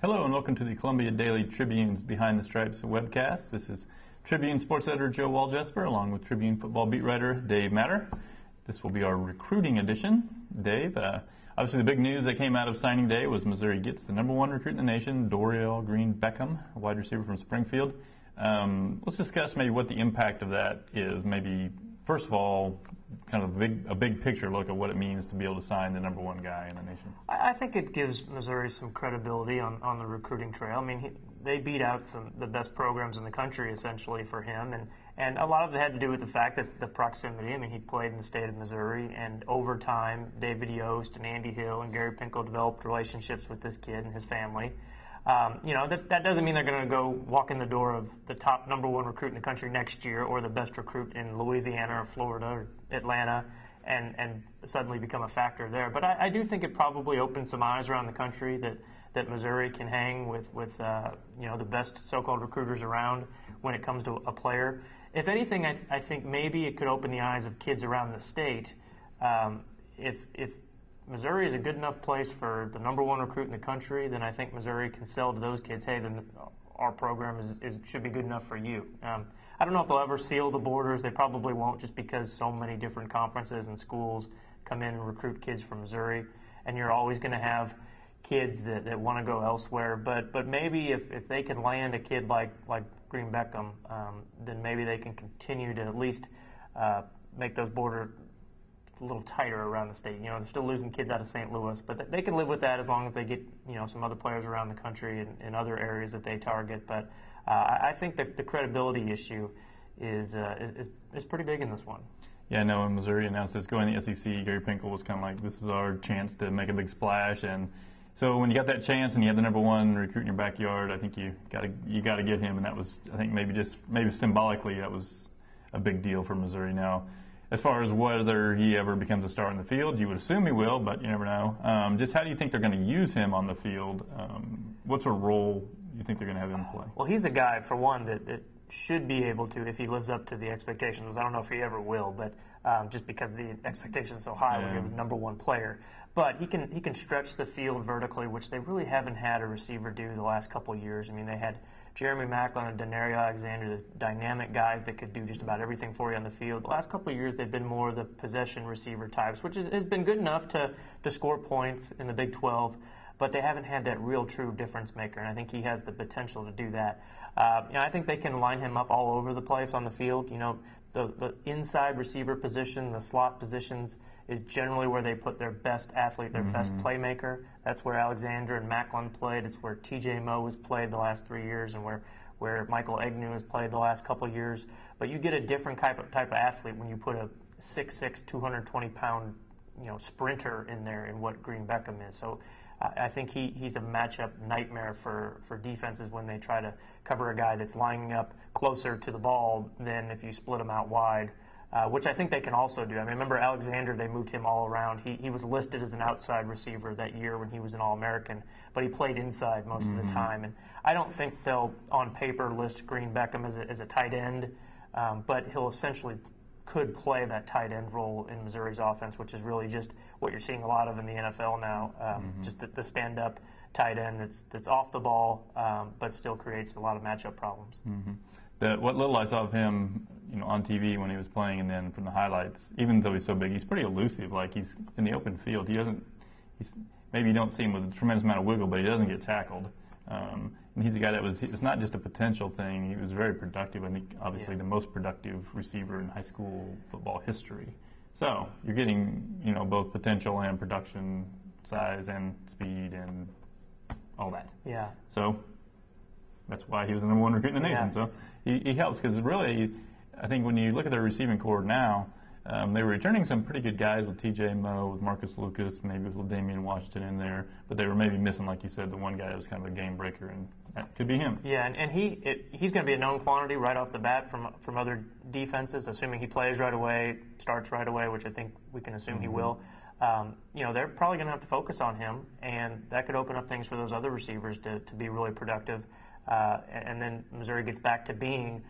Hello and welcome to the Columbia Daily Tribune's Behind the Stripes webcast. This is Tribune sports editor Joe Walljasper along with Tribune football beat writer Dave Matter. This will be our recruiting edition. Dave, obviously the big news that came out of signing day was Missouri gets the number one recruit in the nation, Dorial GreeneBeckham, a wide receiver from Springfield. Let's discuss maybe what the impact of that is. Maybe, first of all, kind of a big picture look at what it means to be able to sign the number one guy in the nation. I think it gives Missouri some credibility on the recruiting trail. I mean, they beat out the best programs in the country essentially for him, and a lot of it had to do with the fact that the proximity. I mean, he played in the state of Missouri, and over time, David Yost and Andy Hill and Gary Pinkel developed relationships with this kid and his family. That doesn't mean they're going to go walk in the door of the top number one recruit in the country next year or the best recruit in Louisiana or Florida or Atlanta and suddenly become a factor there. But I do think it probably opens some eyes around the country that Missouri can hang with the best so-called recruiters around when it comes to a player. If anything, I think maybe it could open the eyes of kids around the state. If Missouri is a good enough place for the number one recruit in the country, then I think Missouri can sell to those kids, hey, then our program should be good enough for you. I don't know if they'll ever seal the borders. They probably won't, just because so many different conferences and schools come in and recruit kids from Missouri, and you're always going to have kids that want to go elsewhere. But maybe if they can land a kid like GreeneBeckham, then maybe they can continue to at least make those borders a little tighter around the state. They're still losing kids out of St. Louis, but they can live with that as long as they get some other players around the country in other areas that they target. But I think that the credibility issue is pretty big in this one. Yeah, I know when Missouri announced it's going to the SEC, Gary Pinkel was kind of like, this is our chance to make a big splash. And so when you got that chance and you have the number one recruit in your backyard, I think you got to get him. And that was, I think, maybe symbolically, that was a big deal for Missouri. Now, as far as whether he ever becomes a star in the field, you would assume he will, but you never know. Just how do you think they're going to use him on the field? What sort of role do you think they're going to have him play? Well, he's a guy, for one, that should be able to, if he lives up to the expectations. I don't know if he ever will, but just because the expectation is so high when you're the number one player. But he can stretch the field vertically, which they really haven't had a receiver do the last couple of years. I mean, they had Jeremy Macklin and Dorial Alexander, the dynamic guys that could do just about everything for you on the field. The last couple of years, they've been more the possession receiver types, which has been good enough to score points in the Big 12, but they haven't had that real true difference maker, and I think he has the potential to do that. I think they can line him up all over the place on the field. The inside receiver position, the slot positions, is generally where they put their best athlete, their best playmaker. That's where Alexander and Macklin played. It's where T.J. Moe has played the last 3 years, and where Michael Egnew has played the last couple of years. But you get a different type of athlete when you put a 6'6", 220-pound sprinter in there in what GreeneBeckham is. So I think he's a matchup nightmare for defenses when they try to cover a guy that's lining up closer to the ball than if you split him out wide, which I think they can also do. I mean, remember Alexander, they moved him all around. He was listed as an outside receiver that year when he was an All-American, but he played inside most of the time. And I don't think they'll, on paper, list GreeneBeckham as a tight end, but he'll essentially could play that tight end role in Missouri's offense, which is really just what you're seeing a lot of in the NFL now, just the stand-up tight end that's off the ball, but still creates a lot of matchup problems. What little I saw of him, on TV when he was playing, and then from the highlights, even though he's so big, he's pretty elusive. Like, he's in the open field. Maybe you don't see him with a tremendous amount of wiggle, but he doesn't get tackled. And he's a guy it's not just a potential thing. He was very productive. I think obviously the most productive receiver in high school football history. So you're getting, both potential and production, size and speed and all that. Yeah. So that's why he was the number one recruit in the nation. Yeah. So he helps, because really, I think when you look at their receiving core now, they were returning some pretty good guys with T.J. Moe, with Marcus Lucas, maybe with Damian Washington in there, but they were maybe missing, like you said, the one guy that was kind of a game breaker, and that could be him. Yeah, and he's going to be a known quantity right off the bat from other defenses, assuming he plays right away, starts right away, which I think we can assume he will. They're probably going to have to focus on him, and that could open up things for those other receivers to be really productive. And then Missouri gets back to being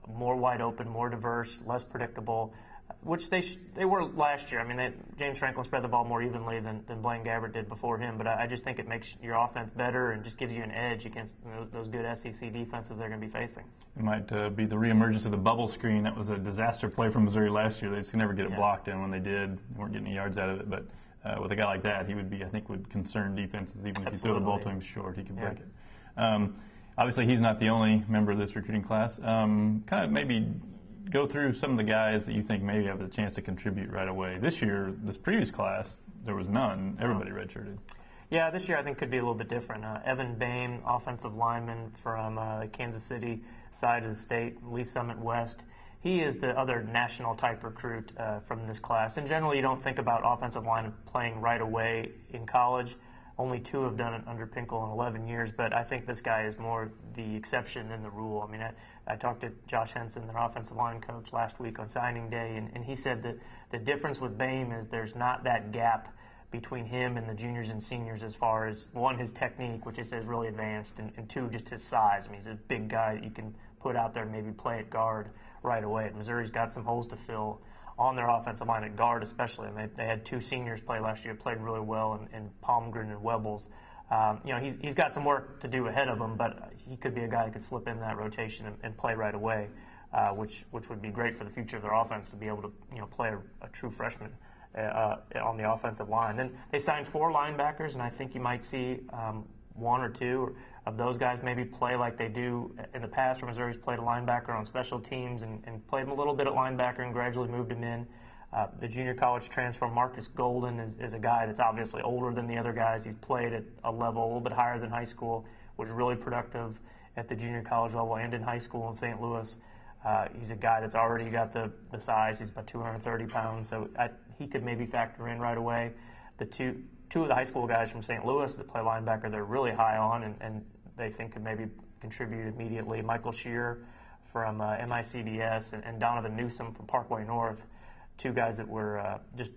more wide open, more diverse, less predictable. which they were last year. I mean, James Franklin spread the ball more evenly than Blaine Gabbert did before him, but I just think it makes your offense better and just gives you an edge against those good SEC defenses they're going to be facing. It might be the reemergence of the bubble screen. That was a disaster play from Missouri last year. They just could never get it blocked, and when they did, they weren't getting any yards out of it. But with a guy like that, he would be, I think, would concern defenses. Even if you throw the ball to him short, he could break it. Obviously, he's not the only member of this recruiting class. Kind of maybe go through some of the guys that you think maybe have the chance to contribute right away. This year, this previous class, there was none. Everybody redshirted. Yeah, this year I think could be a little bit different. Evan Boehm, offensive lineman from the Kansas City side of the state, Lee Summit West. He is the other national type recruit from this class. And generally, you don't think about offensive line playing right away in college. Only 2 have done it under Pinkel in 11 years, but I think this guy is more the exception than the rule. I mean, I talked to Josh Henson, their offensive line coach, last week on signing day, and he said that the difference with Boehm is there's not that gap between him and the juniors and seniors as far as, 1, his technique, which he says is really advanced, and 2, just his size. I mean, he's a big guy that you can put out there and maybe play at guard right away. Missouri's got some holes to fill on their offensive line at guard especially. And they had 2 seniors play last year, played really well, in Palmgren and Webbles. He's got some work to do ahead of him, but he could be a guy that could slip in that rotation and play right away, which would be great for the future of their offense to be able to play a true freshman on the offensive line. Then they signed 4 linebackers, and I think you might see 1 or 2 of those guys maybe play like they do in the past, where Missouri's played a linebacker on special teams and played him a little bit at linebacker and gradually moved him in. The junior college transfer Marcus Golden is a guy that's obviously older than the other guys. He's played at a level a little bit higher than high school, was really productive at the junior college level and in high school in St. Louis. He's a guy that's already got the size. He's about 230 pounds, so he could maybe factor in right away. The two of the high school guys from St. Louis that play linebacker, they're really high on, and they think could maybe contribute immediately. Michael Shear from MICDS and Donovan Newsom from Parkway North, 2 guys that were just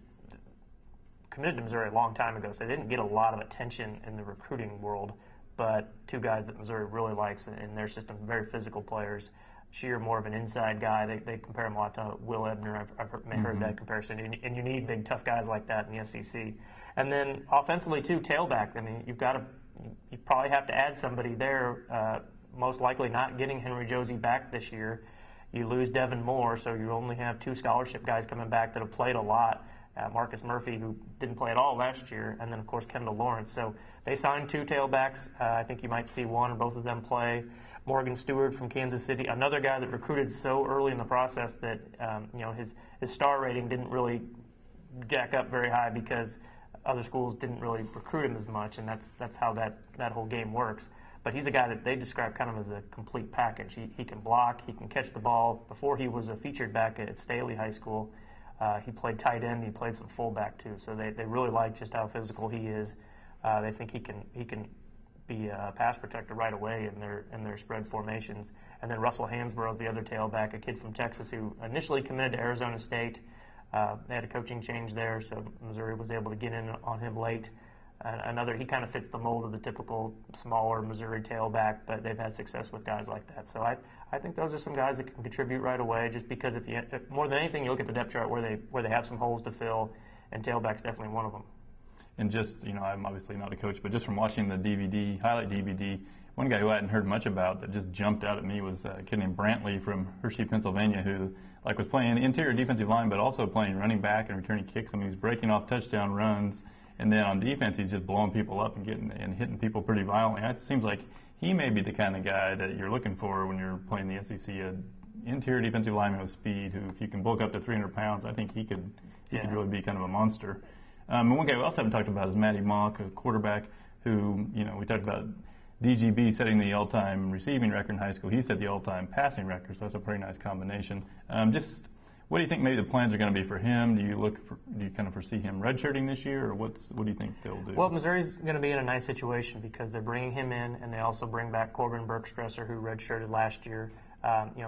committed to Missouri a long time ago, so they didn't get a lot of attention in the recruiting world, but 2 guys that Missouri really likes in their system, very physical players. Shear, more of an inside guy. They compare him a lot to Will Ebner. I've heard that comparison. And you need big, tough guys like that in the SEC. And then offensively, too, tailback. I mean, you probably have to add somebody there. Most likely not getting Henry Josie back this year. You lose Devin Moore, so you only have 2 scholarship guys coming back that have played a lot. Marcus Murphy, who didn't play at all last year, and then, of course, Kendall Lawrence. So they signed 2 tailbacks. I think you might see 1 or both of them play. Morgan Stewart from Kansas City, another guy that recruited so early in the process that his star rating didn't really jack up very high because other schools didn't really recruit him as much, and that's how that whole game works. But he's a guy that they describe kind of as a complete package. He can block, he can catch the ball. Before he was a featured back at Staley High School, he played tight end, he played some fullback too. So they really like just how physical he is. They think he can be a pass protector right away in their spread formations. And then Russell Hansborough is the other tailback, a kid from Texas who initially committed to Arizona State. They had a coaching change there, so Missouri was able to get in on him late. He kind of fits the mold of the typical smaller Missouri tailback, but they've had success with guys like that. So I think those are some guys that can contribute right away, just because if more than anything, you look at the depth chart where they have some holes to fill, and tailback's definitely one of them. And just, I'm obviously not a coach, but just from watching the highlight DVD, one guy who I hadn't heard much about that just jumped out at me was a kid named Brantley from Hershey, Pennsylvania, who was playing interior defensive line, but also playing running back and returning kicks. I mean, he's breaking off touchdown runs, and then on defense, he's just blowing people up and hitting people pretty violently. It seems like he may be the kind of guy that you're looking for when you're playing the SEC. An interior defensive lineman with speed, who, if you can bulk up to 300 pounds, I think he could really be kind of a monster. And one guy we also haven't talked about is Matty Monk, a quarterback who, we talked about DGB setting the all-time receiving record in high school. He set the all-time passing record, so that's a pretty nice combination. What do you think maybe the plans are going to be for him? Do you kind of foresee him redshirting this year, or what do you think they'll do? Well, Missouri's going to be in a nice situation because they're bringing him in, and they also bring back Corbin Bergstresser, who redshirted last year.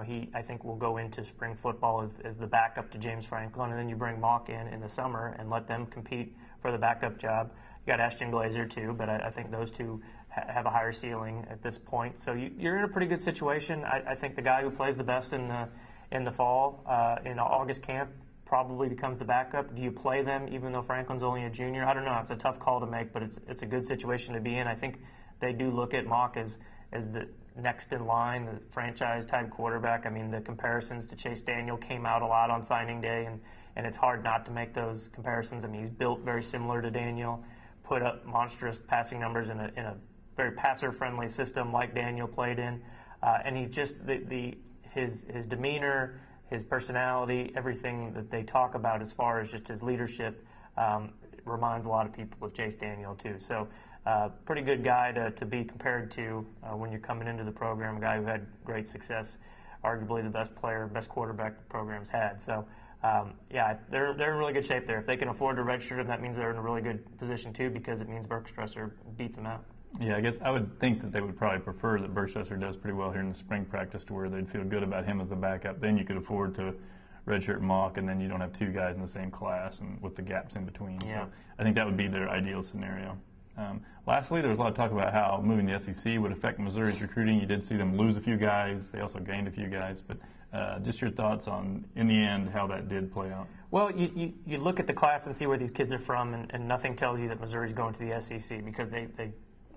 He, I think, will go into spring football as the backup to James Franklin, and then you bring Mock in the summer and let them compete for the backup job. You got Ashton Glazer too, but I think those two have a higher ceiling at this point. So you're in a pretty good situation. I think the guy who plays the best in the fall in August camp probably becomes the backup. Do you play them even though Franklin's only a junior? I don't know. It's a tough call to make, but it's a good situation to be in. I think they do look at Mock as the next in line, the franchise-type quarterback. I mean, the comparisons to Chase Daniel came out a lot on signing day, and it's hard not to make those comparisons. I mean, he's built very similar to Daniel, put up monstrous passing numbers in a very passer-friendly system like Daniel played in, and he's just his demeanor, his personality, everything that they talk about as far as just his leadership reminds a lot of people of Chase Daniel too. So pretty good guy to be compared to when you're coming into the program, a guy who had great success, arguably the best quarterback the program's had. So yeah, they're in really good shape there. If they can afford to redshirt him, that means they're in a really good position too, because it means Bergstresser beats them out. Yeah, I guess I would think that they would probably prefer that Bergstresser does pretty well here in the spring practice to where they'd feel good about him as the backup. Then you could afford to redshirt Mock, and then you don't have two guys in the same class and with the gaps in between. Yeah. So I think that would be their ideal scenario. Lastly, there was a lot of talk about how moving the SEC would affect Missouri's recruiting. You did see them lose a few guys. They also gained a few guys. But just your thoughts on, in the end, how that did play out. Well, you look at the class and see where these kids are from, and nothing tells you that Missouri's going to the SEC, because they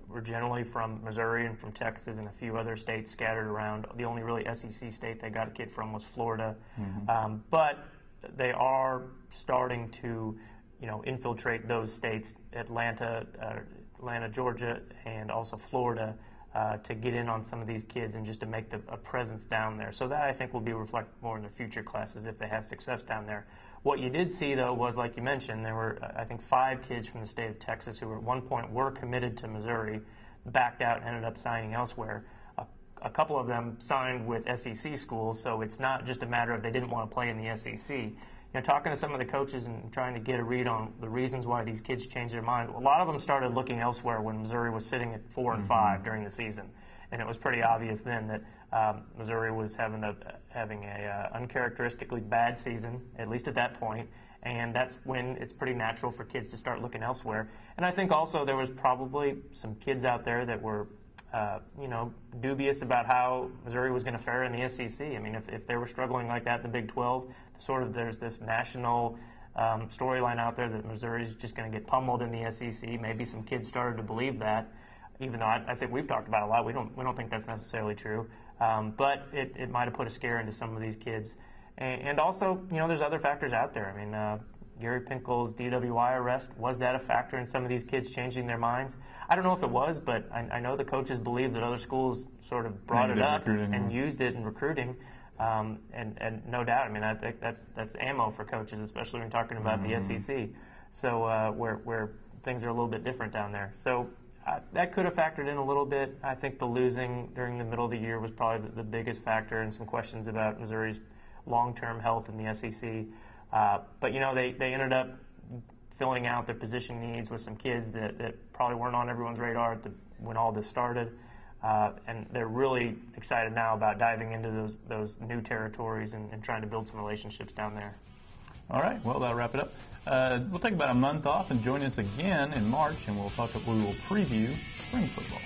were generally from Missouri and from Texas and a few other states scattered around. The only really SEC state they got a kid from was Florida. Mm-hmm. But they are starting to, infiltrate those states, Atlanta, Georgia, and also Florida, to get in on some of these kids and just to make a presence down there. So that, I think, will be reflected more in the future classes if they have success down there. What you did see, though, was, like you mentioned, there were, I think, 5 kids from the state of Texas who at one point were committed to Missouri, backed out and ended up signing elsewhere. A couple of them signed with SEC schools, so it's not just a matter of they didn't want to play in the SEC. Talking to some of the coaches and trying to get a read on the reasons why these kids changed their mind, a lot of them started looking elsewhere when Missouri was sitting at 4 and 5 during the season. And it was pretty obvious then that Missouri was having a uncharacteristically bad season, at least at that point, and that's when it's pretty natural for kids to start looking elsewhere. And I think also there was probably some kids out there that were dubious about how Missouri was going to fare in the SEC. I mean, if they were struggling like that in the Big 12, there's this national storyline out there that Missouri's just going to get pummeled in the SEC. Maybe some kids started to believe that, even though I think we've talked about it a lot. We don't think that's necessarily true, but it might have put a scare into some of these kids. And also, there's other factors out there. I mean, Gary Pinkel's DWI arrest, was that a factor in some of these kids changing their minds? I don't know if it was, but I know the coaches believe that other schools sort of brought it up and used it in recruiting. And no doubt, I mean, I think that's ammo for coaches, especially when talking about the SEC. So where things are a little bit different down there. So that could have factored in a little bit. I think the losing during the middle of the year was probably the biggest factor, and some questions about Missouri's long-term health in the SEC. But they ended up filling out their position needs with some kids that probably weren't on everyone's radar when all this started. And they're really excited now about diving into those new territories and trying to build some relationships down there. All right, well, that'll wrap it up. We'll take about a month off and join us again in March, and we will preview spring football.